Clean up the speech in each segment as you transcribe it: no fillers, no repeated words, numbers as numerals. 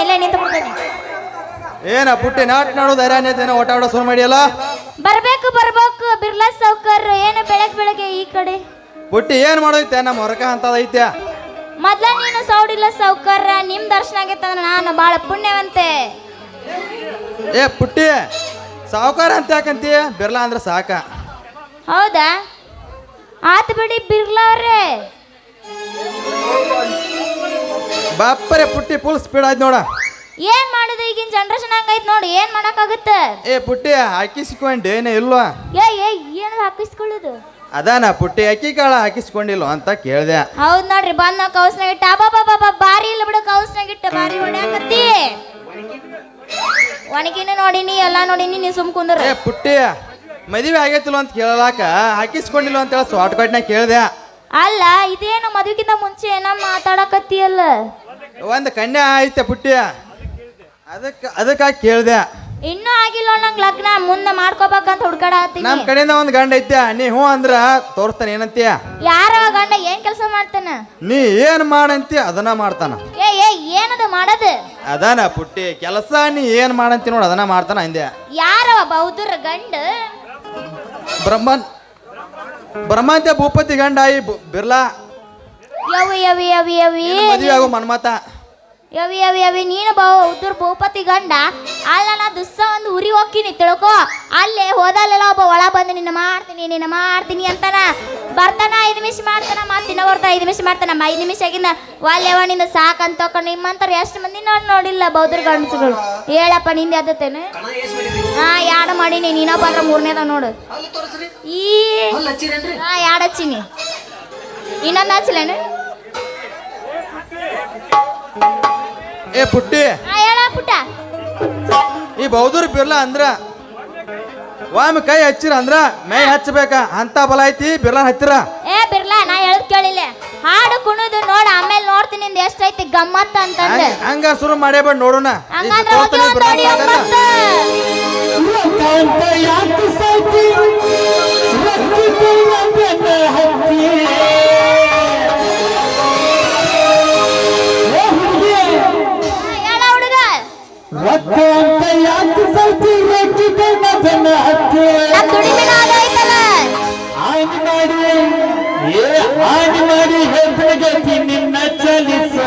ಇಲ್ಲೇ ನಿಂತು ಬಿಡ್ತೇನೆ. ಏನ ಪುಟ್ಟಿ ನಾಟ್ ನೋಡೋದು ಅರಾನೇತೇನ ಓಟ ಓಡ ಶುರು ಮಾಡಿಯಲ್ಲ. ಬರ್ಬೇಕು ಬಿರ್ಲಾ ಸೌಕರ್ ಏನು ಬೆಳಗ್ಗೆ ಈ ಕಡೆ ಪುಟ್ಟಿ ಏನ್ ಮಾಡೋದೈತೆ ನಮ್ಮ ಹೊರಕ ಅಂತದೈತೆ. ಮೊದ್ಲ ನೀನು ಸೌಡಿಲ್ಲ ಸೌಕರ್ಯ ನಿಮ್ ದರ್ಶನ ಆಗೈತಂದ್ರ ನಾನು ಬಾಳ ಪುಣ್ಯವಂತೆ. ಏ ಪುಟ್ಟಿ ಸಾವುಕಾರ ಅಂತ ಯಾಕಂತೀಯ? ಬಿರ್ಲಾ ಅಂದ್ರೆ ಸಾಕ. ಹೌದಾ ಆತ್ ಬಿಡಿ ಬಿರ್ಲಾ ಅವ್ರೆ. ಬಾಪ್ಪರೆ ಪುಟ್ಟಿ ಫುಲ್ ಸ್ಪೀಡ್ ಆಯ್ತು ನೋಡ. ಏನ್ ಮಾಡುದು ಈಗಿನ ಜನರೇಷನ್ ಹಂಗೈತ್ ನೋಡಿ, ಏನ್ ಮಾಡಕ್ಕಾಗತ್ತ? ಏ ಪುಟ್ಟಿ ಹಾಕಿಸ್ಕೊಂಡೆ ಏನೇ ಇಲ್ವಾ? ಏನದು ಹಾಕಿಸ್ಕೊಳ್ಳೋದು? ಅದಾನ ಪುಟ್ಟಿ ಅಕ್ಕಿ ಕಾಳ ಹಾಕಿಸ್ಕೊಂಡಿಲ್ಲ ಅಂತ ಕೇಳ್ದೆ. ಹೌದ್ ನೋಡ್ರಿ ಬಂದ ಕೌಸ್ನಾಗ ಇಟ್ಟ ಬಾಬಾ ಬಾರಿ ಇಲ್ಲ ಬಿಡು, ಕೌಸ್ನಾಗ ಇಟ್ಟ ಬಾರಿ ಹೊಡ್ಯಾಕತ್ತಿ. ಒಣಗಿನ ನೋಡಿನಿ ಎಲ್ಲಾ ನೋಡಿನಿ, ನೀ ಸುಮ್ ಕುಂದ್ರ. ಏ ಪುಟ್ಟಿ ಮದುವೆ ಆಗೈತಿಲ್ಲ ಅಂತ ಕೇಳಲಾಕ ಹಾಕಿಸ್ಕೊಂಡಿಲ್ಲ ಅಂತ ಹೇಳಿ ಶಾರ್ಟ್ ಕಟ್ನಾಗ ಕೇಳ್ದೆ. ಅಲ್ಲ ಇದೇನು ಮದುವೆಗಿಂತ ಮುಂಚೆ ಏನ ಮಾತಾಡಕತ್ತೀಯಲ್ಲ? ಒಂದು ಕನ್ಯಾ ಐತೆ ಪುಟ್ಟಿ, ಅದಕ್ಕಾಗಿ ಕೇಳ್ದೆ. ಇನ್ನೂ ಆಗಿಲ್ಲ ನಂಗೆ ಲಗ್ನ, ಮುಂದೆ ಮಾಡ್ಕೋಬೇಕಂತ ಹುಡ್ಕಾಡತ್ತೀನಿ. ನಮ್ ಕಡೆಯಿಂದ ಒಂದು ಗಂಡ ಐತೆ, ನೀ ಹ್ಞೂ ಅಂದ್ರ ತೋರಿಸ್ತಾನೆ. ಏನಂತೀಯ? ಯಾರ ಗಂಡ ಏನ್ ಕೆಲಸ ಮಾಡ್ತಾನ? ನೀ ಏನ್ ಮಾಡಂತಿ ಅದನ್ನ ಮಾಡ್ತಾನ. ಏನದ ಮಾಡದು? ಅದಾನ ಪುಟ್ಟಿ ಕೆಲಸ, ನೀ ಏನ್ ಮಾಡಂತಿ ನೋಡು ಅದನ್ನ ಮಾಡ್ತಾನ ಅಂದೆ. ಯಾರ ಬೌದ್ಧರ ಗಂಡ? ಬ್ರಹ್ಮಂತ್ಯ ಭೂಪತಿ ಗಂಡ ಈ ಬಿರ್ಲಾ. ಮದುವೆ ಆಗೋ ಮನ್ಮತ. ನೀನು ಬೌದ್ಧರ ಭೂಪತಿ ಗಂಡ ಅಲ್ಲ. ನಾ ದಿವ್ಸ ಒಂದು ಊರಿಗೆ ಹೋಗ್ತೀನಿ ತಿಳ್ಕೊ. ಅಲ್ಲೇ ಹೋದಲ್ಲೆಲ್ಲ ಒಬ್ಬ ಒಳ ಬಂದು ನಿನ್ನ ಮಾಡ್ತೀನಿ ಅಂತಾನ. ಬರ್ತಾನ 5 ನಿಮಿಷ ಮಾಡ್ತಾನ, ಮತ್ತೆ ದಿನ ಬರ್ತಾ 5 ನಿಮಿಷ ಮಾಡ್ತಾನ. 5 ನಿಮಿಷ ಆಗಿಂದ ವಾಲ್ಯವನಿಂದ ಸಾಕಂತ ನಿಮ್ಮಂತಾರ ಎಷ್ಟು ಮಂದಿ ನೋಡಿಲ್ಲ ಬೌದ್ಧರ ಗಂಡಸುಗಳು. ಹೇಳಪ್ಪ ನಿಂದೆ ಅದತ್ತೇನೆ? ಯಾಡ ಮಾಡೀನಿ, ನೀನಪ್ಪ ಅಂದ್ರ 3ನೇದ ನೋಡು. ಯಾಡ ಹಚ್ಚಿನಿ, ಇನ್ನೊಂದು ಹಚ್ಚಲೇನು? ಏ ಪುಟ್ಟಿ ಹೇಳ ಪುಟ್ಟ. ಈ ಬೌದ್ಧರು ಬಿರ್ಲಾ ಅಂದ್ರ ಒಮ್ಮೆ ಕೈ ಹಚ್ಚಿರ ಅಂದ್ರ ಮೈ ಹಚ್ಚಬೇಕ ಅಂತ ಬಲ ಐತಿ. ಬಿರ್ಲಾ ಹತ್ತಿರ ಬಿರ್ಲಾ ನಾ ಹೇಳದ್ ಕೇಳಿಲ್ಲ. ಹಾಡು ಕುಣಿದು ನೋಡ, ಆಮೇಲೆ ನೋಡ್ತೀನಿ ನಿಂದ ಎಷ್ಟೈತಿ ಗಮ್ಮತ್ತ ಅಂತಂದ. ಹಂಗ ಶುರು ಮಾಡೇಬೇಡ ನೋಡೋಣ. ನಿನ್ನ ಚಲಿಸೋ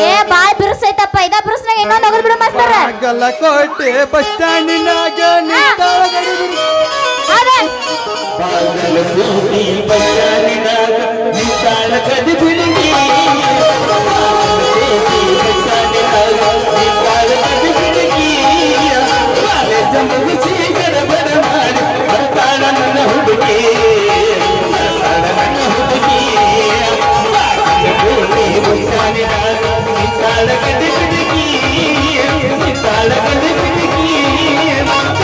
ಏ ಬಾಳ್ ಬಿರುಸೈತಪ್ಪ ಇದ ಬಿರುಸ್ನಾಗ ಇನ್ನೊಂದ್ ಹೋಗದ್ ಬಿಡು ಮಾಸ್ತರ ಬಾಗಲಕೋಟೆ ಬಸ್ ಸ್ಟ್ಯಾಂಡಿನಾಗ ನಿಂತಾಳ ಗಡಿ ಬಿಡಿ. ಅದೇ ಬಾಗಲಕೋಟೆ ಬಸ್ ಸ್ಟ್ಯಾಂಡಿನಾಗ ನಿಂತಾಳ ಗಡಿ ಬಿಡುಗಿ. ಕಾಲೇಜ ಮುಗಿಸಿ ಗಡಬಡ ಮಾಡಿ ಬರ್ತಾಳ ನನ್ನ ಹುಡುಗಿ, ಬರ್ತಾಳ ನನ್ನ ಹುಡುಗಿ. ಬಾಗಲಕೋಟೆ ಬಸ್ ಸ್ಟ್ಯಾಂಡಿನಾಗ ನಿಂತಾಳ ಗಡಿ ಬಿಡುಗಿ, ನಿಂತಾಳ ಗಡಿ ಬಿಡುಗಿ.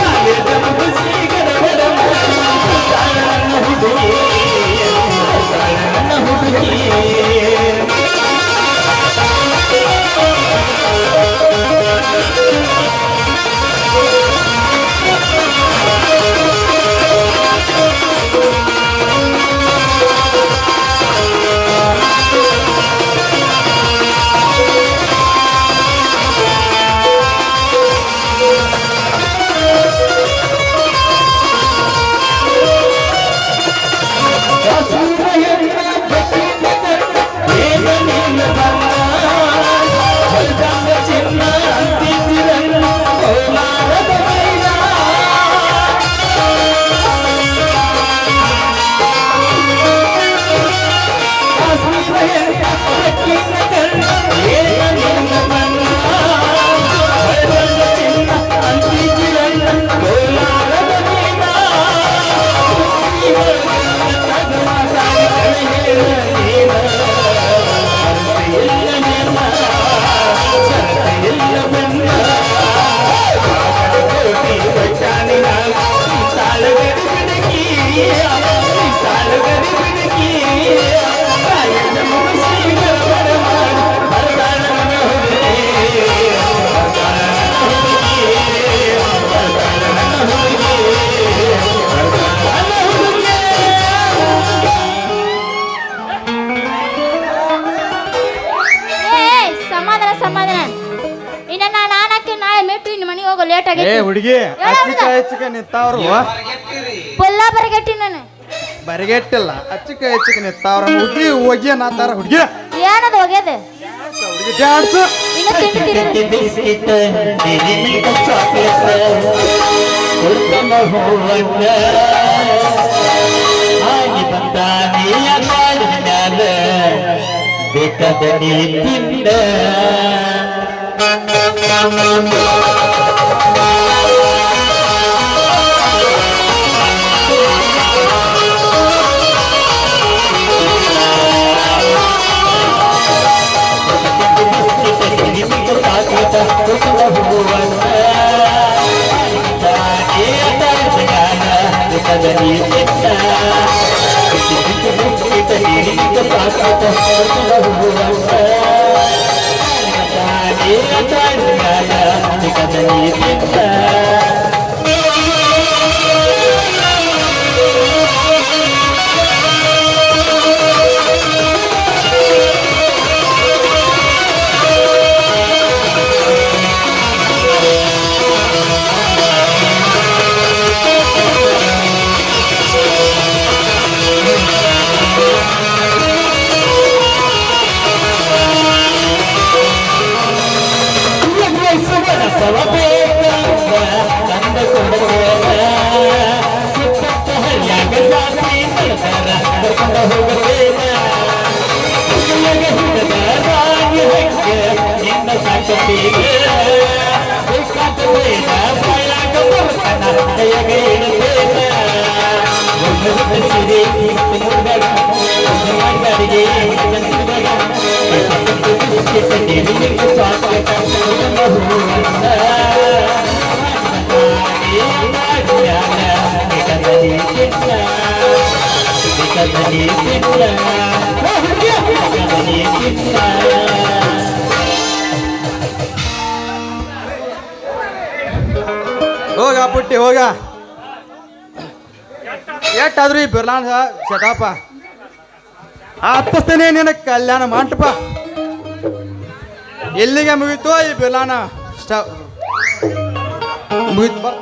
ಕಾಲೇಜ ಮುಗಿಸಿ ಗಡಬಡ ಮಾಡಿ ಬರ್ತಾಳ ನನ್ನ ಹುಡುಗಿ, ಬರ್ತಾಳ ನನ್ನ ಹುಡುಗಿ. ಸಮಾಧಾನ ಸಮಾಧಾನ ಇನ್ನ ನಾನಕ್ಕೆ ನಾಳೆ ಮೆಟ್ಟು ಇನ್ನು ಮನೆಗೆ ಹೋಗೋ ಲೇಟ್ ಏ ಆಗೈತಿ ಹುಡುಗಿ ಅಚ್ಚಿಕ ಹೆಚ್ಚಿಕ ನಿಂತಾವ್ರು ಪುಲ್ಲ ಬರಗಟ್ಟಿ ನಾನು ಬರಿಗೆಟ್ಟಿಲ್ಲ ಅಚ್ಚಿಕ ಹೆಚ್ಚಿಕ ನಿಂತಾವ್ರ ಹುಡುಗಿ ಹೋಗಿ ನಾತಾರ ಹುಡುಗಿ ಏನದು ಹೋಗ್ಯದ ಹುಡುಗಿ ಡ್ಯಾನ್ಸ್ ಇನ್ನು ತಿಂಡಿ ತಿರುಗಿ ಬಿಸ್ಕಿಟ್ ನಿರಿಮಿಟ ಚಾಕ್ಲೇಟ್ ಕೊಡ್ತನ ಹೂವನ್ನ ಆಗಿ ಬಂದಾನೆಯ ಕಾಲಿನ ಮ್ಯಾಲ ಬೇಕಾದ ನೀ ತಿಂದ. ಬಸವ ಬೇಕಂದ ತಂದ ಕೊಡುತ್ತೇನ ಸುತ್ತ ಹಳ್ಳ್ಯಾಗ ಜಾತಿ ನಡೆದಾರ ಕರ್ಕೊಂಡ ಹೋಗುತ್ತೇನ ಹಿಡಿದ ರಾಗಿ ಹಂಗ ನಿನ್ನ ಸಾಕುತ್ತೀನ ಬೇಕಾದ ಬಾಯಾಗ ಬರ್ತಾನ ಕೈಯಾಗ ಇಡುತ್ತೇನ ಸಿರಿ ಗಾಡಿಗೆ ಹೋಗ ಪುಟ್ಟಿ ಹೋಗ ಎಷ್ಟಾದ್ರೂ ಈ ಬಿರ್ಲಾನ್ ಶಟಾಪ ಹತ್ತಿಸ್ತೇನೆ ನಿನ್ನ ಕಲ್ಯಾಣ ಮಂಟಪ ಎಲ್ಲಿಗೆ ಮುಗೀತು ಈ ಬಿರ್ಲಾನ ಮುಗೀತು ಬಾ